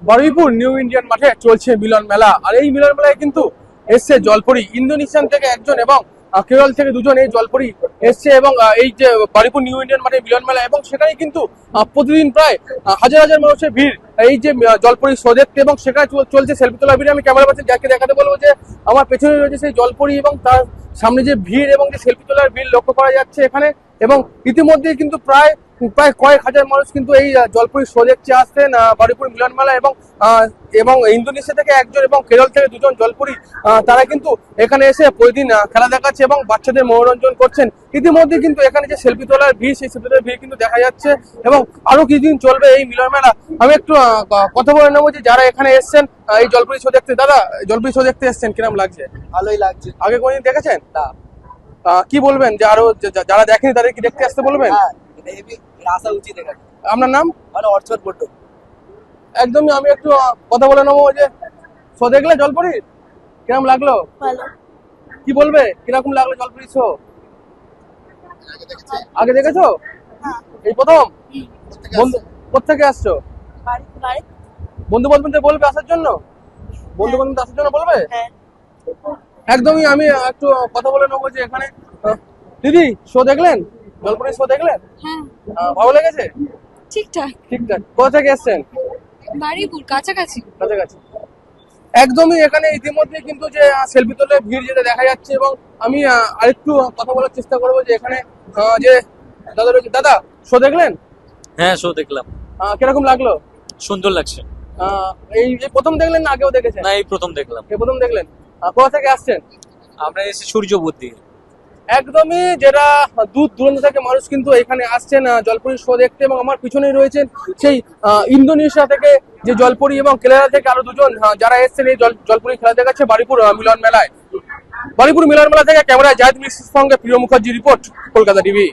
Baruipur new Indian মাঠে চলছে মিলন মেলা। আর এই মিলন মেলায় কিন্তু এসছে জলপরি, ইন্দোনেশিয়ান থেকে একজন এবং কেরল থেকে দুজন এই জলপরি এসছে। এবং এই যে বারুইপুর নিউ ইন্ডিয়ান মাঠে মিলন মেলা, এবং সেখানে কিন্তু প্রতিদিন প্রায় হাজার হাজার মানুষের ভিড় এই যে জলপরি শো দেখতে। এবং সেখানে চলছে সেলফি তোলা ভিড়। আমি ক্যামেরা পাচ্ছি যাকে দেখাতে বলবো যে আমার পেছনে রয়েছে সেই জলপরি, এবং তার সামনে যে ভিড় এবং যে সেলফি তোলার ভিড় লক্ষ্য করা যাচ্ছে এখানে। এবং ইতিমধ্যে কিন্তু প্রায় কয়েক হাজার মানুষ কিন্তু এই জলপরি শো দেখতে আসছেন বারুইপুর মিলন মেলা। এবং ইন্দোনেশিয়া থেকে একজন এবং কেরল থেকে দুজন জলপরি তারা কিন্তু এখানে এসে প্রতিদিন খেলা দেখাচ্ছে এবং বাচ্চাদের মনোরঞ্জন করছেন। ইতিমধ্যে কিন্তু এখানে যে সেলফি তোলার ভিড়, সেই সেলফি তোলার ভিড় কিন্তু দেখা যাচ্ছে এবং আরো কিছুদিন চলবে এই মিলন মেলা। আমি একটু কথা বলে নেবো যে যারা এখানে এসছেন এই জলপরি শো দেখতে। দাদা, জলপরি শো দেখতে এসছেন, কিরম লাগছে? ভালোই লাগছে। আগে কোনদিন দেখেছেন? না। কি বলবেন যে আরো যারা দেখেনি তাদের কি দেখতে আসতে বলবেন? হ্যাঁ, এটা হেভি আসা উচিত এখানে। আপনার নাম? মানে অর্চর পড়তো। একদমই। আমি একটু কথা বলে নেবো যে শো দেখলে জলপরি কিরকম লাগলো? ভালো। কি বলবে কিরকম লাগলো জলপরি শো? আগে দেখেছো? এই প্রথম? বন্ধু কোথেকে আসছো? বাড়ি। বন্ধু বান্ধবদের বলবে আসার জন্য? বন্ধু বান্ধবদের আসার জন্য বলবে? হ্যাঁ। একদমই। আমি একটু কথা বলে নেবো যে এখানে দিদি শো দেখলেন? জলপরি শো দেখলেন? হ্যাঁ, ভালো লেগেছে? ঠিকঠাক। ঠিকঠাক। কোথা থেকে এসছেন? বাড়িপুর কাছাকাছি। কাছাকাছি। একদমই। এখানে ইতিমধ্যে কিন্তু যে সেলফি তোলে ভিড় যেটা দেখা যাচ্ছে। এবং আমি আরেকটু কথা বলার চেষ্টা করবো যে এখানে যে দাদা রয়েছে। দাদা, শো দেখলেন? হ্যাঁ, শো দেখলাম। কিরকম লাগলো? সুন্দর লাগছে। এই যে প্রথম দেখলেন না আগেও দেখেছেন? না, এই প্রথম দেখলাম। এই প্রথম দেখলেন। কোথা থেকে আসছেন? আমরা এসে সূর্যবোধ দিয়ে। একদমই। যেটা দূর দূরান্ত থেকে মানুষ কিন্তু এখানে আসছেন জলপরি শো দেখতে। এবং আমার পিছনেই রয়েছেন সেই ইন্দোনেশিয়া থেকে যে জলপরি এবং কেরালা থেকে আরো দুজন যারা এসছেন এই জলপরি খেলা দেখাচ্ছে বারুইপুর মিলন মেলায়। বারুইপুর মিলন মেলা থেকে ক্যামেরায় জাহিদ মিশ্রের সঙ্গে প্রিয় মুখার্জি রিপোর্ট, কলকাতা টিভি।